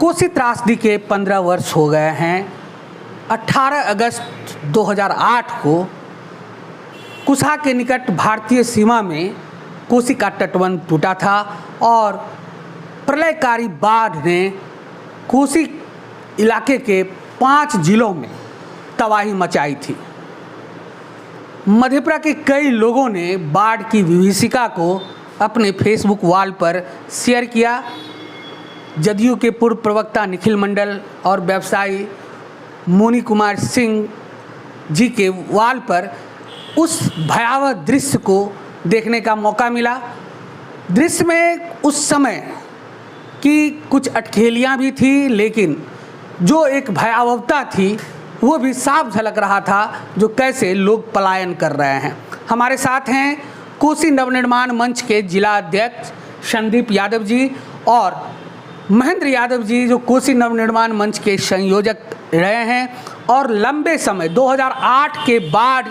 कोसी त्रासदी के 15 वर्ष हो गए हैं। 18 अगस्त 2008 को कुसा के निकट भारतीय सीमा में कोसी का तटबंध टूटा था और प्रलयकारी बाढ़ ने कोसी इलाके के 5 जिलों में तबाही मचाई थी। मधेपुरा के कई लोगों ने बाढ़ की विभीषिका को अपने फेसबुक वॉल पर शेयर किया। जदयू के पूर्व प्रवक्ता निखिल मंडल और व्यवसायी मोनी कुमार सिंह जी के वॉल पर उस भयावह दृश्य को देखने का मौका मिला। दृश्य में उस समय की कुछ अटखेलियाँ भी थी, लेकिन जो एक भयावहता थी वो भी साफ झलक रहा था, जो कैसे लोग पलायन कर रहे हैं। हमारे साथ हैं कोसी नवनिर्माण मंच के जिला अध्यक्ष संदीप यादव जी और महेंद्र यादव जी, जो कोसी नवनिर्माण मंच के संयोजक रहे हैं और लंबे समय 2008 के बाढ़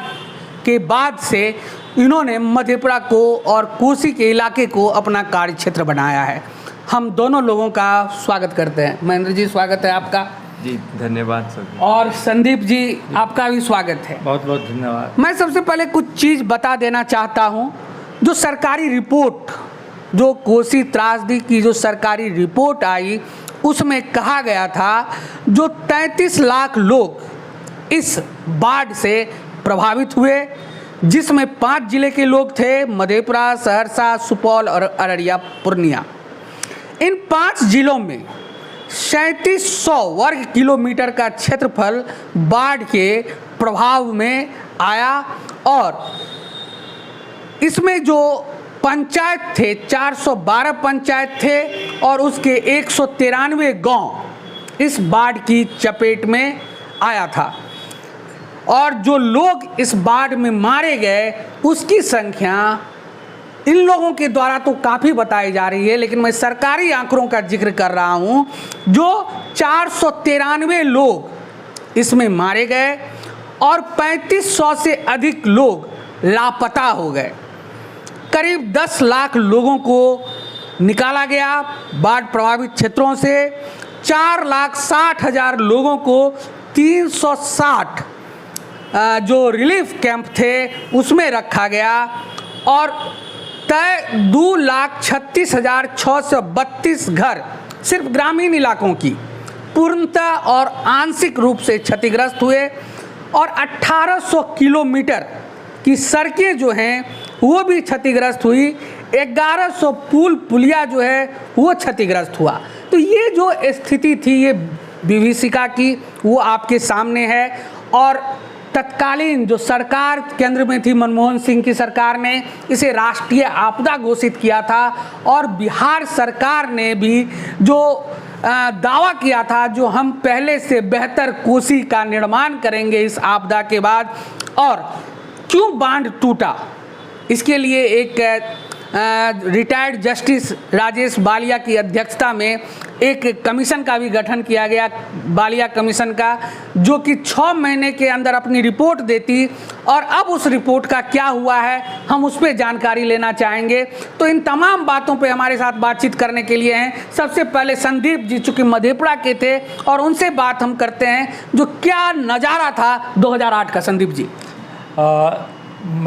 के बाद से इन्होंने मधेपुरा को और कोसी के इलाके को अपना कार्यक्षेत्र बनाया है। हम दोनों लोगों का स्वागत करते हैं। महेंद्र जी, स्वागत है आपका। जी धन्यवाद सर। और संदीप जी, आपका भी स्वागत है। बहुत बहुत धन्यवाद। मैं सबसे पहले कुछ चीज़ बता देना चाहता हूं। जो सरकारी रिपोर्ट, जो कोसी त्रासदी की जो सरकारी रिपोर्ट आई, उसमें कहा गया था जो 33 लाख लोग इस बाढ़ से प्रभावित हुए, जिसमें 5 जिले के लोग थे, मधेपुरा, सहरसा, सुपौल और अररिया, पूर्णिया। इन 5 जिलों में 3700 वर्ग किलोमीटर का क्षेत्रफल बाढ़ के प्रभाव में आया और इसमें जो पंचायत थे, 412 पंचायत थे और उसके 193 गांव इस बाढ़ की चपेट में आया था। और जो लोग इस बाढ़ में मारे गए उसकी संख्या इन लोगों के द्वारा तो काफ़ी बताई जा रही है, लेकिन मैं सरकारी आंकड़ों का जिक्र कर रहा हूं। जो 493 लोग इसमें मारे गए और 3500 से अधिक लोग लापता हो गए। करीब 10 लाख लोगों को निकाला गया बाढ़ प्रभावित क्षेत्रों से। 4,60,000 लोगों को 360 जो रिलीफ कैंप थे उसमें रखा गया और तय 2,36,632 घर सिर्फ ग्रामीण इलाकों की पूर्णतः और आंशिक रूप से क्षतिग्रस्त हुए और 1800 किलोमीटर की सड़कें जो हैं वो भी क्षतिग्रस्त हुई। 1100 पुल पुलिया जो है वो क्षतिग्रस्त हुआ। तो ये जो स्थिति थी ये विभीषिका की, वो आपके सामने है। और तत्कालीन जो सरकार केंद्र में थी, मनमोहन सिंह की सरकार ने इसे राष्ट्रीय आपदा घोषित किया था और बिहार सरकार ने भी जो दावा किया था, जो हम पहले से बेहतर कोसी का निर्माण करेंगे इस आपदा के बाद। और क्यों बांध टूटा, इसके लिए एक रिटायर्ड जस्टिस राजेश बालिया की अध्यक्षता में एक कमीशन का भी गठन किया गया, बालिया कमीशन का, जो कि 6 महीने के अंदर अपनी रिपोर्ट देती। और अब उस रिपोर्ट का क्या हुआ है हम उस पर जानकारी लेना चाहेंगे। तो इन तमाम बातों पे हमारे साथ बातचीत करने के लिए हैं सबसे पहले संदीप जी, चूँकि मधेपुरा के थे, और उनसे बात हम करते हैं जो क्या नज़ारा था 2008 का। संदीप जी,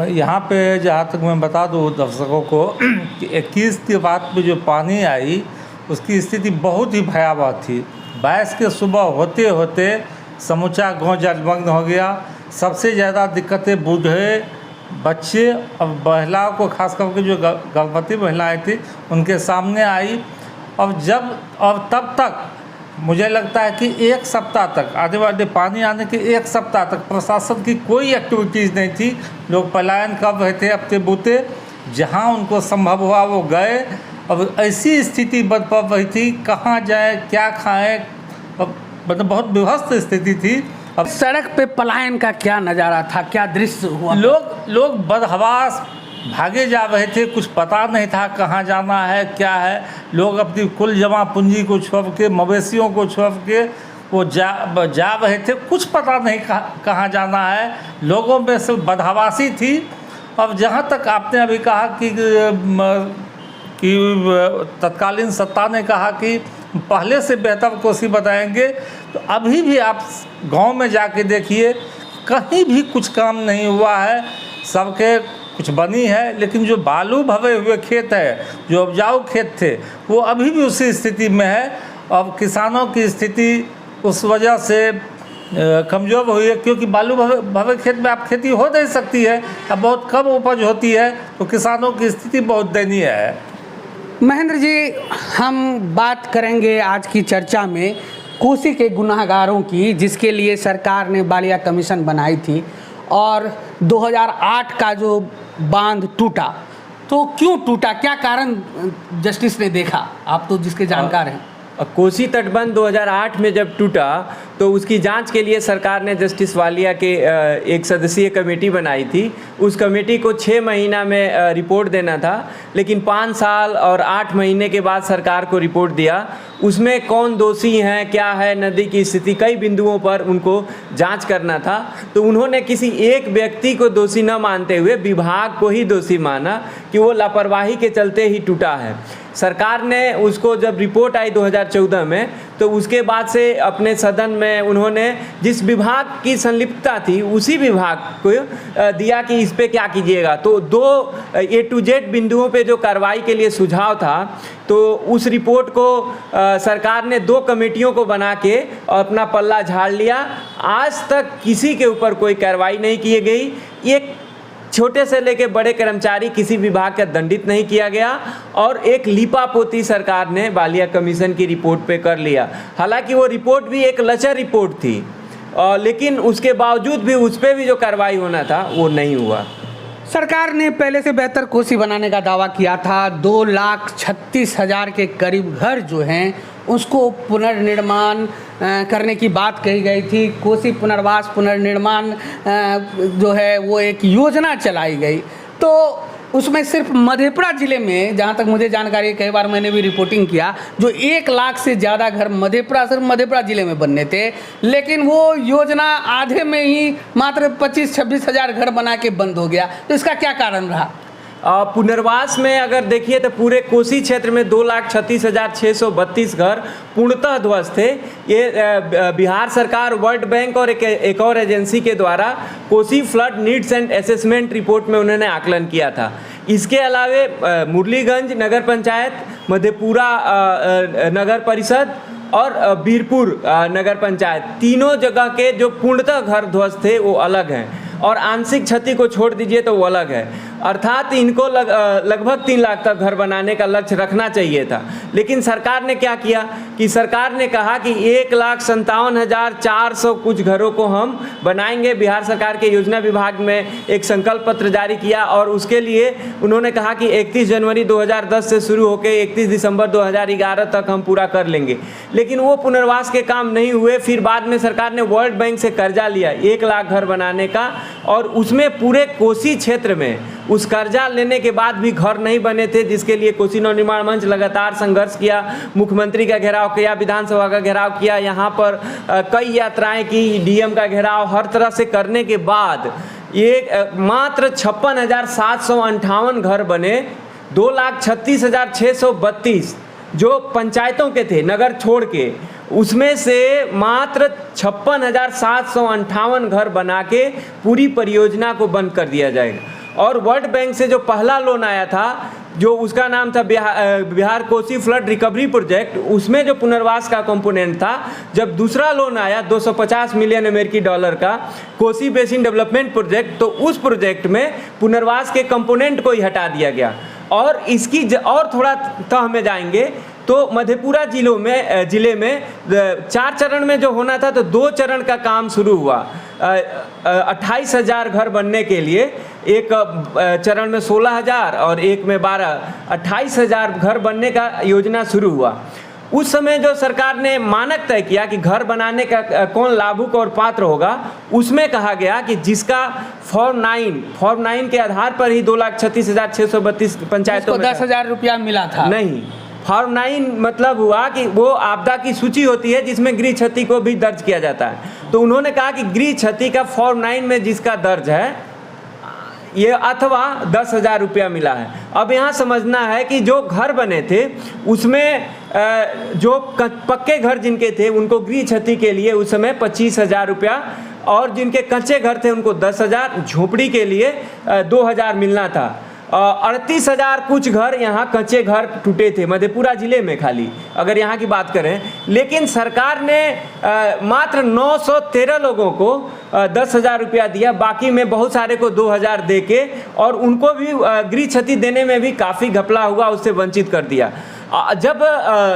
यहाँ पे जहाँ तक मैं बता दूँ दर्शकों को कि 21 के बाद में जो पानी आई उसकी स्थिति बहुत ही भयावह थी। 22 के सुबह होते होते समूचा गांव जलमग्न हो गया। सबसे ज़्यादा दिक्कतें बूढ़े, बच्चे और महिलाओं को, खास करके जो गर्भवती महिलाएं थी उनके सामने आई। अब तब तक मुझे लगता है कि 1 सप्ताह तक, आने वाले पानी आने के 1 सप्ताह तक प्रशासन की कोई एक्टिविटीज़ नहीं थी। लोग पलायन कर रहे थे अपने बूते, जहां उनको संभव हुआ वो गए। अब ऐसी स्थिति बन पड़ रही थी, कहाँ जाए, क्या खाएं, मतलब बहुत विभत्स स्थिति थी। अब सड़क पे पलायन का क्या नज़ारा था, क्या दृश्य हुआ? लोग बदहवास भागे जा रहे थे, कुछ पता नहीं था कहाँ जाना है, क्या है। लोग अपनी कुल जमा पूंजी को छोड़ के, मवेशियों को छोड़ के वो जा रहे थे, कुछ पता नहीं कहाँ जाना है। लोगों में सिर्फ बदहवासी थी। अब जहाँ तक आपने अभी कहा कि तत्कालीन सत्ता ने कहा कि पहले से बेहतर कोसी बताएंगे। तो अभी भी आप गांव में जाके देखिए, कहीं भी कुछ काम नहीं हुआ है। सबके कुछ बनी है, लेकिन जो बालू भरे हुए खेत है, जो उपजाऊ खेत थे, वो अभी भी उसी स्थिति में है। अब किसानों की स्थिति उस वजह से कमज़ोर हुई है, क्योंकि बालू भरे खेत में आप खेती हो नहीं सकती है, अब बहुत कम उपज होती है, तो किसानों की स्थिति बहुत दयनीय है। महेंद्र जी, हम बात करेंगे आज की चर्चा में कोसी के गुनाहगारों की, जिसके लिए सरकार ने बालिया कमीशन बनाई थी। और 2008 का जो बांध टूटा, तो क्यों टूटा, क्या कारण जस्टिस ने देखा? आप तो जिसके जानकार हैं। कोसी तटबंध 2008 में जब टूटा तो उसकी जांच के लिए सरकार ने जस्टिस वालिया के एक सदस्यीय कमेटी बनाई थी। उस कमेटी को 6 महीना में रिपोर्ट देना था, लेकिन 5 साल और 8 महीने के बाद सरकार को रिपोर्ट दिया। उसमें कौन दोषी हैं, क्या है नदी की स्थिति, कई बिंदुओं पर उनको जांच करना था। तो उन्होंने किसी एक व्यक्ति को दोषी न मानते हुए विभाग को ही दोषी माना कि वो लापरवाही के चलते ही टूटा है। सरकार ने उसको जब रिपोर्ट आई 2014 में, तो उसके बाद से अपने सदन में उन्होंने जिस विभाग की संलिप्तता थी उसी विभाग को दिया कि इस पे क्या कीजिएगा। तो 2 A to Z बिंदुओं पे जो कार्रवाई के लिए सुझाव था, तो उस रिपोर्ट को सरकार ने 2 कमेटियों को बना के अपना पल्ला झाड़ लिया। आज तक किसी के ऊपर कोई कार्रवाई नहीं की गई। एक छोटे से लेके बड़े कर्मचारी किसी विभाग का दंडित नहीं किया गया, और एक लीपापोती सरकार ने बालिया कमीशन की रिपोर्ट पे कर लिया। हालांकि वो रिपोर्ट भी एक लचर रिपोर्ट थी, लेकिन उसके बावजूद भी उस पर भी जो कार्रवाई होना था वो नहीं हुआ। सरकार ने पहले से बेहतर कोसी बनाने का दावा किया था। 2,36,000 के करीब घर जो हैं उसको पुनर्निर्माण करने की बात कही गई थी। कोसी पुनर्वास पुनर्निर्माण जो है वो एक योजना चलाई गई। तो उसमें सिर्फ मधेपुरा ज़िले में, जहाँ तक मुझे जानकारी है, कई बार मैंने भी रिपोर्टिंग किया, जो 1 लाख से ज़्यादा घर सिर्फ मधेपुरा ज़िले में बनने थे, लेकिन वो योजना आधे में ही मात्र 25-26 हज़ार घर बना के बंद हो गया। तो इसका क्या कारण रहा? पुनर्वास में अगर देखिए तो पूरे कोसी क्षेत्र में 2,36,632 घर पूर्णतः ध्वस्त थे। ये बिहार सरकार, वर्ल्ड बैंक और एक और एजेंसी के द्वारा Kosi flood needs and assessment report में उन्होंने आकलन किया था। इसके अलावे मुरलीगंज नगर पंचायत, मधेपुरा नगर परिषद और बीरपुर नगर पंचायत, तीनों जगह के जो पूर्णतः घर ध्वस्त थे वो अलग हैं, और आंशिक क्षति को छोड़ दीजिए तो वो अलग है। अर्थात इनको लगभग 3 लाख तक घर बनाने का लक्ष्य रखना चाहिए था। लेकिन सरकार ने क्या किया कि सरकार ने कहा कि 1,57,400 कुछ घरों को हम बनाएंगे। बिहार सरकार के योजना विभाग में एक संकल्प पत्र जारी किया, और उसके लिए उन्होंने कहा कि 31 जनवरी 2010 से शुरू होकर 31 दिसंबर 2011 तक हम पूरा कर लेंगे। लेकिन वो पुनर्वास के काम नहीं हुए। फिर बाद में सरकार ने वर्ल्ड बैंक से कर्जा लिया 1 लाख घर बनाने का, और उसमें पूरे कोसी क्षेत्र में उस कर्जा लेने के बाद भी घर नहीं बने थे, जिसके लिए कोसी नवनिर्माण मंच लगातार संघर्ष किया, मुख्यमंत्री का घेराव किया, विधानसभा का घेराव किया, यहाँ पर कई यात्राएं की, डीएम का घेराव, हर तरह से करने के बाद ये मात्र 56,758 घर बने। 2,36,632 जो पंचायतों के थे नगर छोड़ के, उसमें से मात्र 56,758 घर बना के पूरी परियोजना को बंद कर दिया जाएगा। और वर्ल्ड बैंक से जो पहला लोन आया था, जो उसका नाम था Bihar Kosi flood recovery project, उसमें जो पुनर्वास का कंपोनेंट था, जब दूसरा लोन आया 250 मिलियन अमेरिकी डॉलर का कोसी बेसिन डेवलपमेंट प्रोजेक्ट, तो उस प्रोजेक्ट में पुनर्वास के कंपोनेंट को ही हटा दिया गया। और इसकी और थोड़ा तह में जाएंगे तो मधेपुरा जिले में 4 चरण में जो होना था, तो 2 चरण का काम शुरू हुआ। 28,000 घर बनने के लिए, एक चरण में 16,000 और एक में 12, 28,000 घर बनने का योजना शुरू हुआ। उस समय जो सरकार ने मानक तय किया कि घर बनाने का कौन लाभुक और पात्र होगा, उसमें कहा गया कि जिसका फॉर्म 9 के आधार पर ही 2,36,632 पंचायतों में 10,000 रुपया मिला था। नहीं, फॉर्म 9 मतलब हुआ कि वो आपदा की सूची होती है जिसमें गृह क्षति को भी दर्ज किया जाता है। तो उन्होंने कहा कि गृह क्षति का फॉर्म 9 में जिसका दर्ज है ये अथवा 10,000 रुपया मिला है। अब यहाँ समझना है कि जो घर बने थे उसमें जो पक्के घर जिनके थे उनको गृह क्षति के लिए उस समय 25,000 रुपया, और जिनके कच्चे घर थे उनको 10,000, झोपड़ी के लिए 2,000 मिलना था। 38,000 कुछ घर यहाँ कच्चे घर टूटे थे मधेपुरा ज़िले में खाली, अगर यहाँ की बात करें। लेकिन सरकार ने मात्र 913 लोगों को 10,000 रुपया दिया, बाकी में बहुत सारे को 2,000 दे के, और उनको भी गृह क्षति देने में भी काफ़ी घपला हुआ, उससे वंचित कर दिया। जब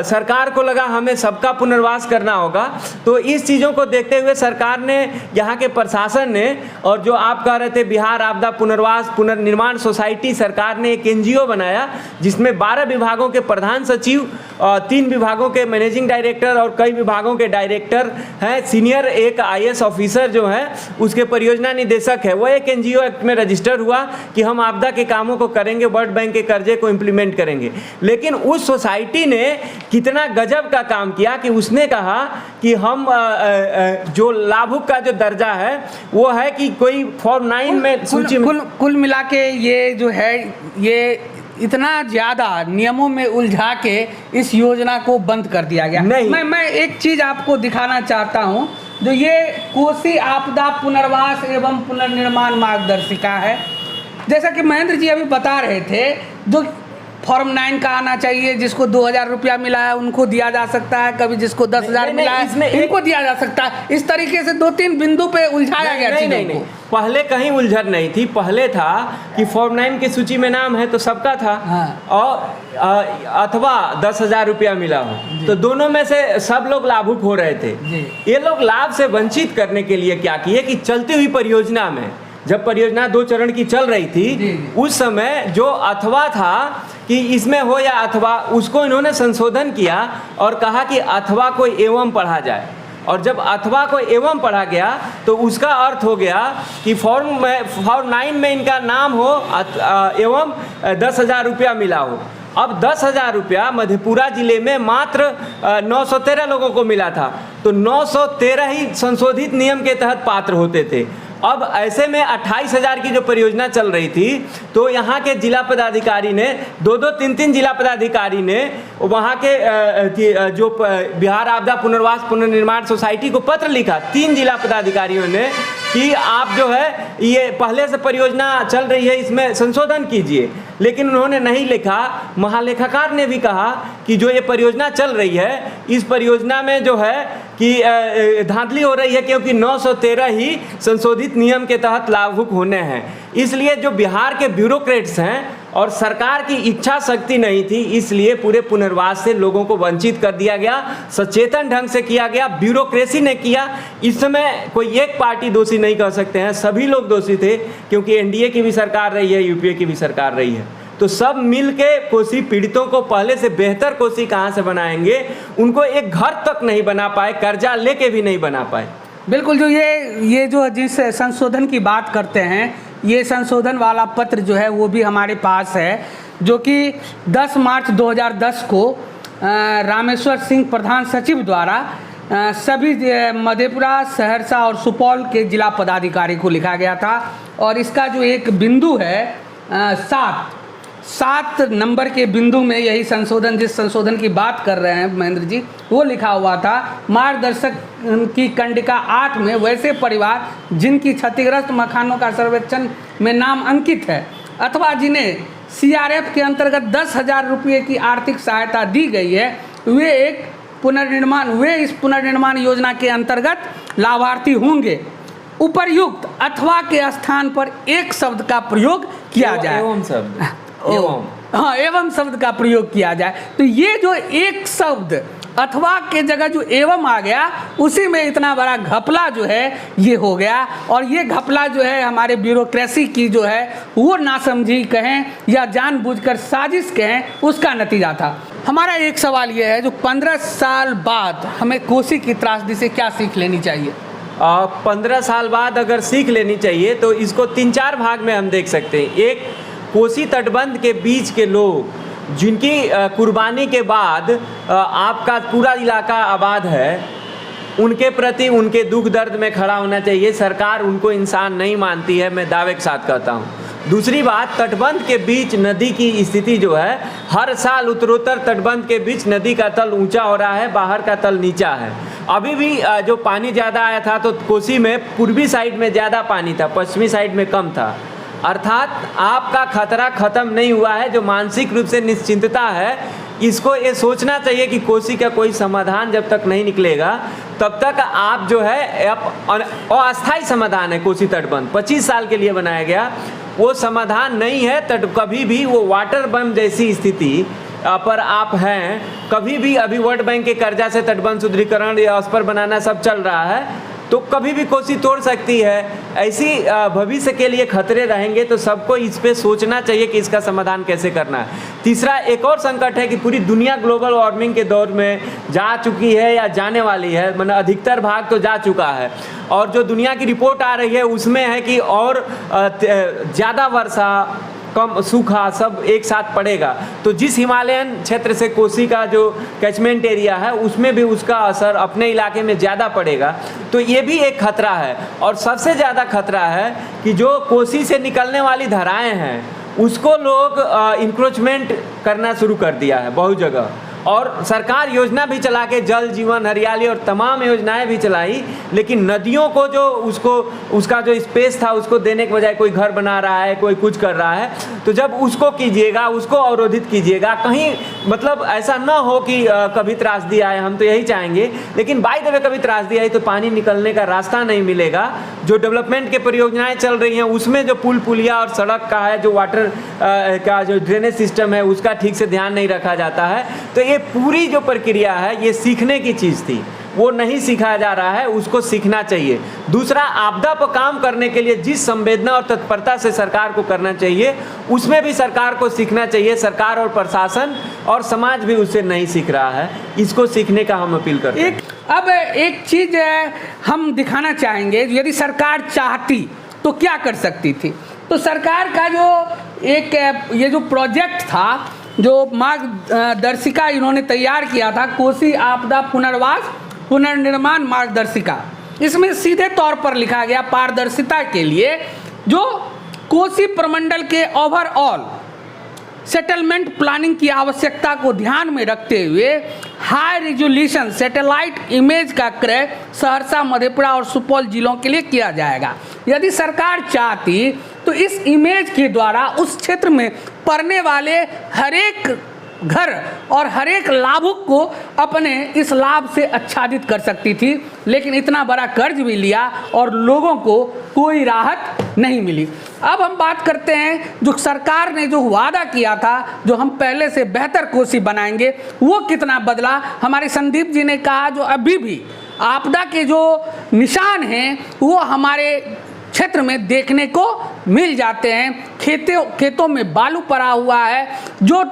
सरकार को लगा हमें सबका पुनर्वास करना होगा, तो इस चीज़ों को देखते हुए सरकार ने, यहाँ के प्रशासन ने, और जो आप कह रहे थे बिहार आपदा पुनर्वास पुनर्निर्माण सोसाइटी, सरकार ने एक NGO बनाया जिसमें 12 विभागों के प्रधान सचिव, 3 विभागों के मैनेजिंग डायरेक्टर और कई विभागों के डायरेक्टर हैं, सीनियर एक IAS ऑफिसर जो है उसके परियोजना निदेशक है। वो एक NGO एक्ट में रजिस्टर हुआ कि हम आपदा के कामों को करेंगे, वर्ल्ड बैंक के कर्जे को इम्प्लीमेंट करेंगे। लेकिन उस सोसाइटी ने कितना गजब का काम किया कि उसने कहा कि हम जो लाभुक का जो दर्जा है वो है कि कोई फॉर्म 9 में सूची में कुल मिला के ये जो है ये इतना ज़्यादा नियमों में उलझा के इस योजना को बंद कर दिया गया। नहीं, मैं एक चीज़ आपको दिखाना चाहता हूँ, जो ये कोसी आपदा पुनर्वास एवं पुनर्निर्माण मार्गदर्शिका है। जैसा कि महेंद्र जी अभी बता रहे थे, जो फॉर्म 9 का आना चाहिए, जिसको 2,000 रुपया मिला है उनको दिया जा सकता है, कभी जिसको 10,000 मिला है इनको दिया जा सकता है। इस तरीके से 2-3 बिंदु पे उलझाया गया चीज़ों को। पहले कहीं उलझन नहीं थी, पहले था कि फॉर्म 9 की सूची में नाम है तो सबका था। हाँ। और अथवा 10,000 रुपया मिला हो, तो दोनों में से सब लोग लाभुक हो रहे थे। ये लोग लाभ से वंचित करने के लिए क्या किए कि चलती हुई परियोजना में, जब परियोजना 2 चरण की चल रही थी, उस समय जो अथवा था कि इसमें हो या अथवा, उसको इन्होंने संशोधन किया और कहा कि अथवा को एवं पढ़ा जाए। और जब अथवा को एवं पढ़ा गया तो उसका अर्थ हो गया कि फॉर्म 9 में इनका नाम हो एवं 10,000 रुपया मिला हो। अब 10,000 रुपया मधेपुरा जिले में मात्र 913 लोगों को मिला था, तो 913 ही संशोधित नियम के तहत पात्र होते थे। अब ऐसे में 28,000 की जो परियोजना चल रही थी, तो यहाँ के जिला पदाधिकारी ने 2-2, 3-3 जिला पदाधिकारी ने वहाँ के जो बिहार आपदा पुनर्वास पुनर्निर्माण सोसाइटी को पत्र लिखा, 3 जिला पदाधिकारियों ने, कि आप जो है ये पहले से परियोजना चल रही है, इसमें संशोधन कीजिए। लेकिन उन्होंने नहीं लिखा। महालेखाकार ने भी कहा कि जो ये परियोजना चल रही है, इस परियोजना में जो है कि धांधली हो रही है, क्योंकि 913 ही संशोधित नियम के तहत लाभुक होने हैं। इसलिए जो बिहार के ब्यूरोक्रेट्स हैं और सरकार की इच्छा शक्ति नहीं थी, इसलिए पूरे पुनर्वास से लोगों को वंचित कर दिया गया। सचेतन ढंग से किया गया, ब्यूरोक्रेसी ने किया। इस समय कोई एक पार्टी दोषी नहीं कह सकते हैं, सभी लोग दोषी थे, क्योंकि NDA की भी सरकार रही है, UPA की भी सरकार रही है। तो सब मिल के कोसी पीड़ितों को पहले से बेहतर कोसी कहाँ से बनाएंगे, उनको एक घर तक नहीं बना पाए, कर्जा लेके भी नहीं बना पाए। बिल्कुल, जो ये जो जिस संशोधन की बात करते हैं, ये संशोधन वाला पत्र जो है वो भी हमारे पास है, जो कि 10 मार्च 2010 को रामेश्वर सिंह प्रधान सचिव द्वारा सभी मधेपुरा, सहरसा और सुपौल के जिला पदाधिकारी को लिखा गया था। और इसका जो एक बिंदु है 7 नंबर के बिंदु में यही संशोधन, जिस संशोधन की बात कर रहे हैं महेंद्र जी, वो लिखा हुआ था। मार्गदर्शक की कंडिका 8 में वैसे परिवार जिनकी क्षतिग्रस्त मकानों का सर्वेक्षण में नाम अंकित है अथवा जिन्हें CRF के अंतर्गत 10,000 रुपये की आर्थिक सहायता दी गई है, वे इस पुनर्निर्माण योजना के अंतर्गत लाभार्थी होंगे। उपर्युक्त अथवा के स्थान पर एक शब्द का प्रयोग किया जाए। एवं शब्द का प्रयोग किया जाए। तो ये जो एक शब्द अथवा के जगह जो एवं आ गया, उसी में इतना बड़ा घपला जो है ये हो गया। और ये घपला जो है हमारे ब्यूरोक्रेसी की जो है वो नासमझी कहें या जानबूझकर साजिश कहें, उसका नतीजा था। हमारा एक सवाल ये है, जो 15 साल बाद हमें कोसी की त्रासदी से क्या सीख लेनी चाहिए? 15 साल बाद अगर सीख लेनी चाहिए तो इसको 3-4 भाग में हम देख सकते हैं। एक, कोसी तटबंध के बीच के लोग जिनकी कुर्बानी के बाद आपका पूरा इलाका आबाद है, उनके प्रति उनके दुख दर्द में खड़ा होना चाहिए। सरकार उनको इंसान नहीं मानती है, मैं दावे के साथ कहता हूँ। दूसरी बात, तटबंध के बीच नदी की स्थिति जो है, हर साल उत्तरोत्तर तटबंध के बीच नदी का तल ऊंचा हो रहा है, बाहर का तल नीचा है। अभी भी जो पानी ज़्यादा आया था तो कोसी में पूर्वी साइड में ज़्यादा पानी था, पश्चिमी साइड में कम था। अर्थात आपका खतरा ख़त्म नहीं हुआ है। जो मानसिक रूप से निश्चिंतता है, इसको ये सोचना चाहिए कि कोसी का कोई समाधान जब तक नहीं निकलेगा तब तक आप जो है अस्थायी समाधान है। कोसी तटबंध 25 साल के लिए बनाया गया, वो समाधान नहीं है। कभी भी वो वाटर बम जैसी स्थिति पर आप हैं, कभी भी अभी वर्ल्ड बैंक के कर्जा से तटबंध सुदृढ़ीकरण या उस पर बनाना सब चल रहा है, तो कभी भी कोसी तोड़ सकती है। ऐसी भविष्य के लिए खतरे रहेंगे तो सबको इस पे सोचना चाहिए कि इसका समाधान कैसे करना है। तीसरा एक और संकट है कि पूरी दुनिया ग्लोबल वार्मिंग के दौर में जा चुकी है या जाने वाली है, मतलब अधिकतर भाग तो जा चुका है। और जो दुनिया की रिपोर्ट आ रही है उसमें है कि और ज़्यादा वर्षा, कम सूखा सब एक साथ पड़ेगा। तो जिस हिमालयन क्षेत्र से कोसी का जो कैचमेंट एरिया है उसमें भी उसका असर अपने इलाके में ज़्यादा पड़ेगा। तो ये भी एक खतरा है। और सबसे ज़्यादा खतरा है कि जो कोसी से निकलने वाली धाराएं हैं उसको लोग इंक्रोचमेंट करना शुरू कर दिया है बहुत जगह। और सरकार योजना भी चला के जल जीवन हरियाली और तमाम योजनाएं भी चलाई, लेकिन नदियों को जो उसका जो स्पेस था उसको देने के बजाय कोई घर बना रहा है, कोई कुछ कर रहा है। तो जब उसको कीजिएगा, उसको अवरोधित कीजिएगा, कहीं मतलब ऐसा ना हो कि कभी त्रासदी आए, हम तो यही चाहेंगे, लेकिन बाय द वे कभी त्रासदी आई तो पानी निकलने का रास्ता नहीं मिलेगा। जो डेवलपमेंट के परियोजनाएं चल रही हैं उसमें जो पुल पुलिया और सड़क का है, जो वाटर का जो ड्रेनेज सिस्टम है उसका ठीक से ध्यान नहीं रखा जाता है। तो ये पूरी जो प्रक्रिया है ये सीखने की चीज़ थी, वो नहीं सिखाया जा रहा है, उसको सीखना चाहिए। दूसरा, आपदा पर काम करने के लिए जिस संवेदना और तत्परता से सरकार को करना चाहिए उसमें भी सरकार को सीखना चाहिए। सरकार और प्रशासन और समाज भी उससे नहीं सीख रहा है, इसको सीखने का हम अपील करते हैं। अब एक चीज़ हम दिखाना चाहेंगे, यदि सरकार चाहती तो क्या कर सकती थी। तो सरकार का जो एक ये जो प्रोजेक्ट था, जो मार्गदर्शिका इन्होंने तैयार किया था, कोसी आपदा पुनर्वास पुनर्निर्माण मार्गदर्शिका, इसमें सीधे तौर पर लिखा गया पारदर्शिता के लिए जो कोसी प्रमंडल के ओवरऑल सेटलमेंट प्लानिंग की आवश्यकता को ध्यान में रखते हुए हाई रिजोल्यूशन सैटेलाइट इमेज का क्रय सहरसा, मधेपुरा और सुपौल जिलों के लिए किया जाएगा। यदि सरकार चाहती तो इस इमेज के द्वारा उस क्षेत्र में पड़ने वाले हर एक घर और हर एक लाभुक को अपने इस लाभ से आच्छादित कर सकती थी, लेकिन इतना बड़ा कर्ज भी लिया और लोगों को कोई राहत नहीं मिली। अब हम बात करते हैं जो सरकार ने जो वादा किया था, जो हम पहले से बेहतर कोसी बनाएंगे, वो कितना बदला। हमारे संदीप जी ने कहा जो अभी भी आपदा के जो निशान हैं वो हमारे क्षेत्र में देखने को मिल जाते हैं। खेतों में बालू पड़ा हुआ है, जो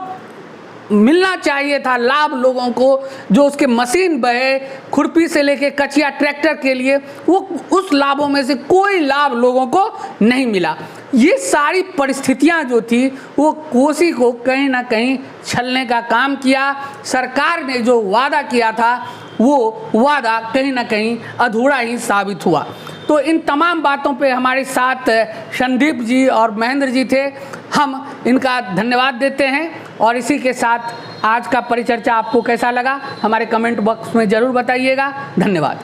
मिलना चाहिए था लाभ लोगों को, जो उसके मशीन बहे खुरपी से लेके कचिया ट्रैक्टर के लिए, वो उस लाभों में से कोई लाभ लोगों को नहीं मिला। ये सारी परिस्थितियां जो थी वो कोसी को कहीं ना कहीं छलने का काम किया। सरकार ने जो वादा किया था वो वादा कहीं ना कहीं अधूरा ही साबित हुआ। तो इन तमाम बातों पे हमारे साथ संदीप जी और महेंद्र जी थे, हम इनका धन्यवाद देते हैं। और इसी के साथ आज का परिचर्चा आपको कैसा लगा हमारे कमेंट बॉक्स में ज़रूर बताइएगा। धन्यवाद।